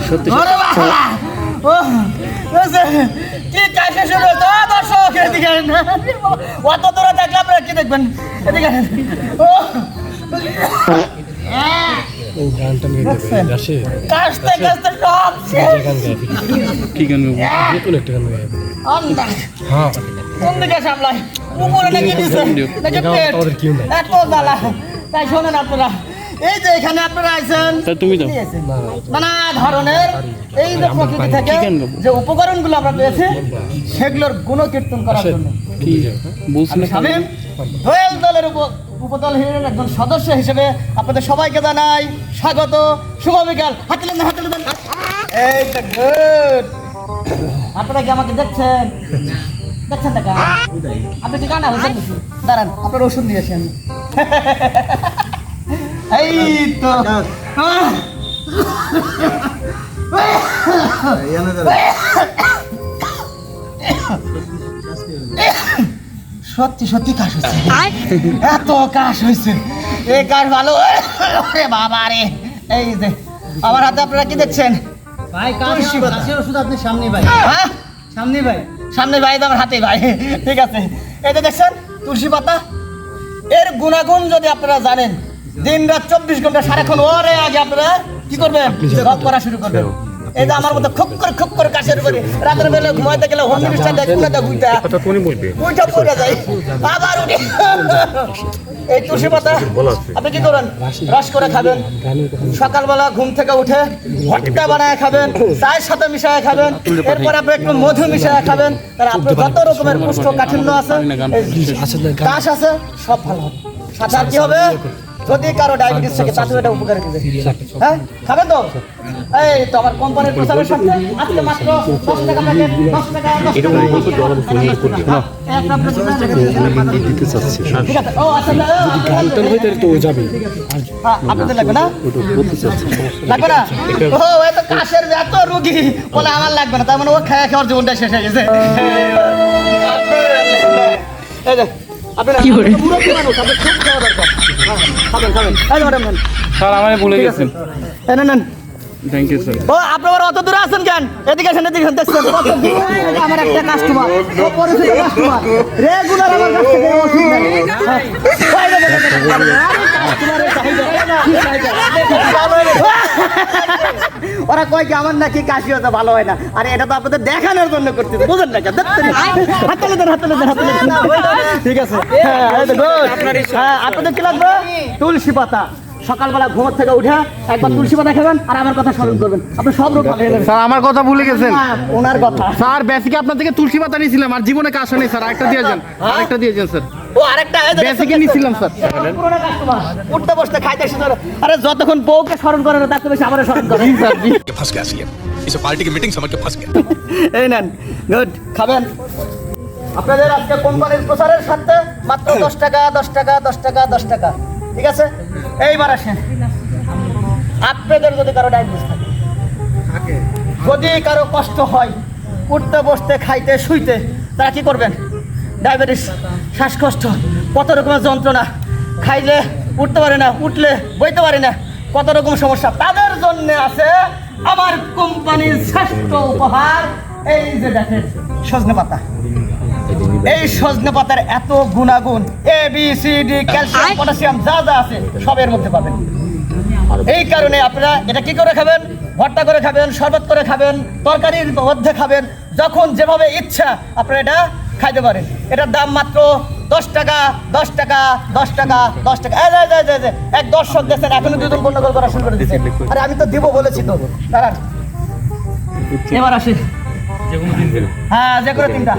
সত্যি ওরে বাবা ও কি কাশে শুরু হতো দর্শক এদিকে অত দূরে দেখলে আপনারা কি দেখবেন এদিকে ও ও গানটা গাইতে আসে কাশতে কাশতে সব কি গান নতুন একটা গান গাইবে আন্দা হ্যাঁ কোন দিকে সামলাই উপরে নাকি নিচে নাকি পেট এত জ্বালা তাই শোনেন আপনারা এই যে এখানে আপনারা আইছেন তুমি তো নানা ধরনের এই যে প্রকৃতি থেকে যে উপকরণগুলো আমরা পেয়েছি সেগুলোর গুণকীর্তন করার জন্য কি বলছেন শামীম দোয়েল দলের উপদল হিসেবে একজন সদস্য হিসেবে আপনাদের সবাইকে জানাই স্বাগত শুভ বিকাল হাতে দেন এই তো গুড আপনারা কি আমাকে দেখছেন দেখা আপনি কি কানা হয়েছেন দাঁড়ান আপনার ওষুধ দিয়েছি আমি এই তো সত্যি সত্যি কাশ হয়েছে এত কাশ হয়েছে এই কাশ ভালো বাবা রে এই যে আমার হাতে আপনারা কি দেখছেন ভাই কাশির ওষুধ আপনি সামনে ভাই হ্যাঁ সামনে ভাই তো আমার হাতে ভাই ঠিক আছে এই যে দেখছেন তুলসী পাতা এর গুণাগুণ যদি আপনারা জানেন দিন রাত 24 ঘন্টা সারাক্ষণ ওরে আগে আপনারা কি করবেন জপ করা শুরু করবেন এই যে আমার মতো খুব করে কাশের উপরে রাতের বেলা ঘুমাইতে গেলে হোম মিনিস্টার দেয় কুনাটা গুইটা কথা কোনি বলবে ওইটা পড়ে যায় আবার উঠে এই তুলসী পাতা আপনি কি করেন রস করে খাবেন সকালবেলা ঘুম থেকে উঠে ভটকা বানায় খাবেন চায়ের সাথে মিশায় খাবেন এরপর আপনি একটু মধু মিশায় খাবেন তাহলে আপনার যত রকমের কোষ্ঠকাঠিন্য আছে কাশ আছে সব ভালো হবে সাথে আর কি হবে যদি কারো ডায়াবেটিস থাকে তাতেও এটা উপকারে দিবে হ্যাঁ খাবেন তো এই তো আমার কোম্পানির প্রচারের সাথে আজকে মাত্র 10 টাকা প্যাকেট 10 টাকা এটা বলতো জল ফোন করতে না দিতে চাচ্ছি ঠিক আছে ও আচ্ছা গানটা হইতে তো যাবে আপনাদের লাগবে না ওটা বলতে চাচ্ছি লাগবে না ও এত কাশের এত রোগী বলে আমার লাগবে না তার মানে ও খায়া খাওয়ার জীবনটা শেষ হয়ে গেছে এই যে আপনি পুরো মানুষ আপনি খুব খাওয়া দরকার খাবেন এই ম্যাডাম স্যার আমারে ভুলে গেছেন নেন থ্যাংক ইউ স্যার ও আপনারা অত দূরে আছেন কেন এদিকে আসেন দেখছেন আমার একটা কাস্টমার ও পরিচিত কাস্টমার রেগুলার আমার কাছ থেকে ওষুধ নেয় ওরা কয় কি আমার নাকি কাশি হতে ভালো হয় না আরে এটা তো আপনাদের দেখানোর জন্য করতেছে বুঝেন না কেন হাততালি দেন ঠিক আছে হ্যাঁ আপনাদের কি লাগবে তুলসী পাতা সকালবেলা ঘুম থেকে উঠে একবার তুলসী পাতা খাবেন আর আমার কথা স্মরণ করবেন আপনি সব রোগ ভালো হয়ে যাবে স্যার আমার কথা ভুলে গেছেন ওনার কথা স্যার বেসিকে আপনার থেকে তুলসী পাতা নিয়েছিলাম আর জীবনে কাশ নেই স্যার আরেকটা দিয়ে যান স্যার ও আরেকটা বেসিকে নিয়েছিলাম স্যার পুরোনো কাস্টমার উঠতে বসতে খাইতে শুধু আরে যতক্ষণ বউকে স্মরণ করেন তার থেকে বেশি আমারে স্মরণ করেন স্যার জি फंस गया सीएम इसे पार्टी की मीटिंग समझ के फंस गया এই নেন গুড খাবেন আপনাদের আজকে কোম্পানির প্রচারের সাথে মাত্র 10 টাকা 10 টাকা 10 টাকা 10 টাকা ঠিক আছে এইবার আসেন আপনাদের যদি কারো ডায়াবেটিস থাকে যদি কারো কষ্ট হয় উঠতে বসতে খাইতে শুইতে তারা কি করবেন ডায়াবেটিস শ্বাসকষ্ট কত রকমের যন্ত্রণা খাইলে উঠতে পারে না উঠলে বইতে পারে না কত রকম সমস্যা তাদের জন্য আছে আমার কোম্পানির শ্রেষ্ঠ উপহার এই যে দেখেন সজনে পাতা এই সজনে পাতার এত গুণাগুণ A B C D calcium potassium যা যা আছে সবের মধ্যে পাবেন এই কারণে আপনারা এটা কি করে খাবেন ভর্তা করে খাবেন শরবত করে খাবেন তরকারির মধ্যে খাবেন যখন যেভাবে ইচ্ছা আপনারা এটা খাইতে পারেন এটার দাম মাত্র 10 টাকা 10 টাকা 10 টাকা 10 টাকা এক দর্শক দেখছেন এখনো দুজন গন্ডগোল করা শুরু করে দিচ্ছে আরে আমি তো দিব বলেছি তো দাঁড়ান এবার আসি হ্যাঁ যে কোনো তিনটা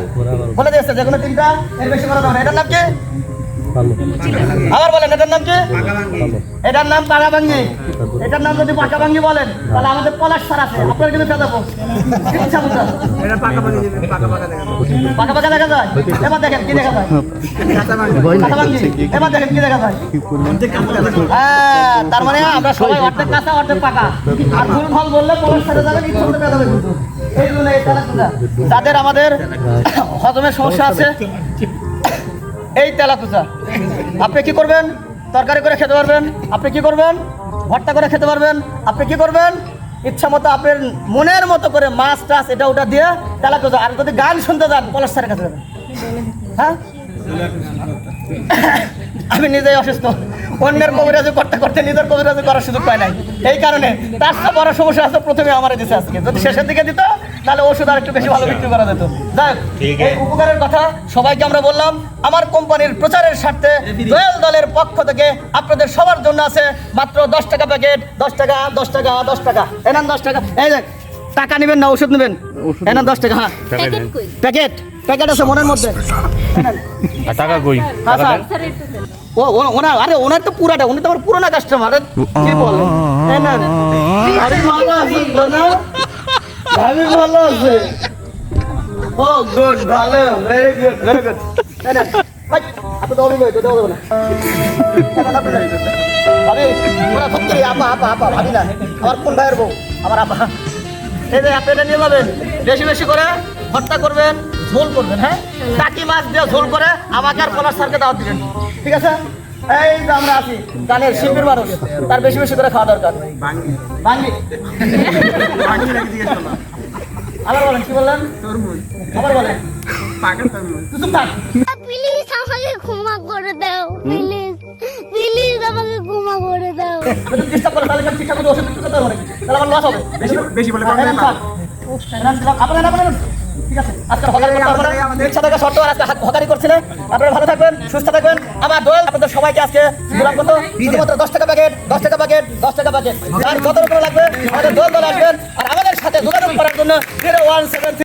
বলে দিয়েছে যে কোনো তিনটা এর বেশি বলা যাবে না এটার নাম কি আবার বলেন এটার নাম কি এটার নাম পাকাভাঙ্গি এটার নাম যদি পাকাভাঙ্গি বলেন তাহলে আমাদের পলাশ সার আছে আপনার কিন্তু দেবো পাকা পাকা দেখা যায় এবার দেখেন কি দেখা যায় এবার দেখেন কি দেখা যায় হ্যাঁ তার মানে আমরা সবাই অর্ধেক কাঁচা অর্ধেক পাকা আর ফুল ফল বললে পলাশ সারে যাবে কিছু হতে যাবে কিন্তু এই জন্য এই তেলাকুচা যাদের আমাদের হজমের সমস্যা আছে এই তেলাকুচা আপনি কি করবেন তরকারি করে খেতে পারবেন আপনি কি করবেন ভর্তা করে খেতে পারবেন আপনি কি করবেন ইচ্ছা মতো আপনার মনের মতো করে মাছ টাছ এটা ওটা দিয়ে তালা করতে, আর যদি গান শুনতে যান পলাশ স্যারের কাছে যাবেন। হ্যাঁ, আমি নিজেই অসুস্থ, অন্যের কবিরাজি করতে করতে নিজের কবিরাজি করার সুযোগ পাই নাই, এই কারণে তার সাথে বড় সমস্যা আছে। প্রথমে আমার দিচ্ছে আজকে, যদি শেষের দিকে দিত তাহলে ওষুধ আর একটু বেশি ভালো বিক্রি করা যেত। যাই হোক, এই উপকারের কথা সবাইকে আমরা বললাম। আমার কোম্পানির প্রচারের স্বার্থে দোয়েল দলের পক্ষ থেকে আপনাদের সবার জন্য আছে মাত্র 10 টাকা প্যাকেট, 10 টাকা 10 টাকা 10 টাকা, এনান 10 টাকা। এই দেখ, টাকা নেবেন না ওষুধ নেবেন, এনান 10 টাকা। হ্যাঁ, প্যাকেট প্যাকেট আছে মনের মধ্যে। টাকা কই? হ্যাঁ স্যার, ওনার, আরে ওনার তো পুরাটা, উনি তো আমার পুরোনো কাস্টমার। কি বলেন? ভাবি ভালো আছে না? ভাবি ভালো আছে? ও গুড, ভালো, ভেরি গুড, ভেরি গুড। আপনি তো অভিনয় তো দেওয়া যাবে না। ভাবি, ওরা সত্যি আপা আপা আপা ভাবি না, আমার কোন ভাইয়ের বউ, আমার আপা। এই যে আপনি এটা নিয়ে যাবেন, বেশি বেশি করে ভর্তা করবেন, ঝোল করবেন। হ্যাঁ, টাকি মাছ দিয়ে ঝোল করে আমাকে আর পলাশ স্যারকে দাওয়াত দিবেন, ঠিক আছে? এই যে আমরা আছি গানের শিল্পীর মানুষ, তার বেশি বেশি করে খাওয়া দরকার। বাঙ্গি আবার বলেন, কি বললেন? আবার বলেন। চুপ থাক। প্লিজ আমাকে ক্ষমা করে দাও, প্লিজ প্লিজ আমাকে ক্ষমা করে দাও। যদি ডিস্টার্ব করে তাহলে ঠিকঠাক করে ওষুধ দিতে হবে নাকি? তাহলে আমার লস হবে। বেশি বলে আপনারা ঠিক আছে, আজকে হকারি করতে হবে না। ইচ্ছা থাকা সত্ত্বেও আজকে হকারি করছিলেন। আপনারা ভালো থাকবেন, সুস্থ থাকবেন। আমার দোয়েল আপনাদের সবাইকে আজকে দিলাম কত? শুধুমাত্র 10 টাকা প্যাকেট, 10 টাকা প্যাকেট, 10 টাকা প্যাকেট। আর যত রকম লাগবে আমাদের দোয়েল দল আসবেন। আর আমাদের সাথে যোগাযোগ করার জন্য 0173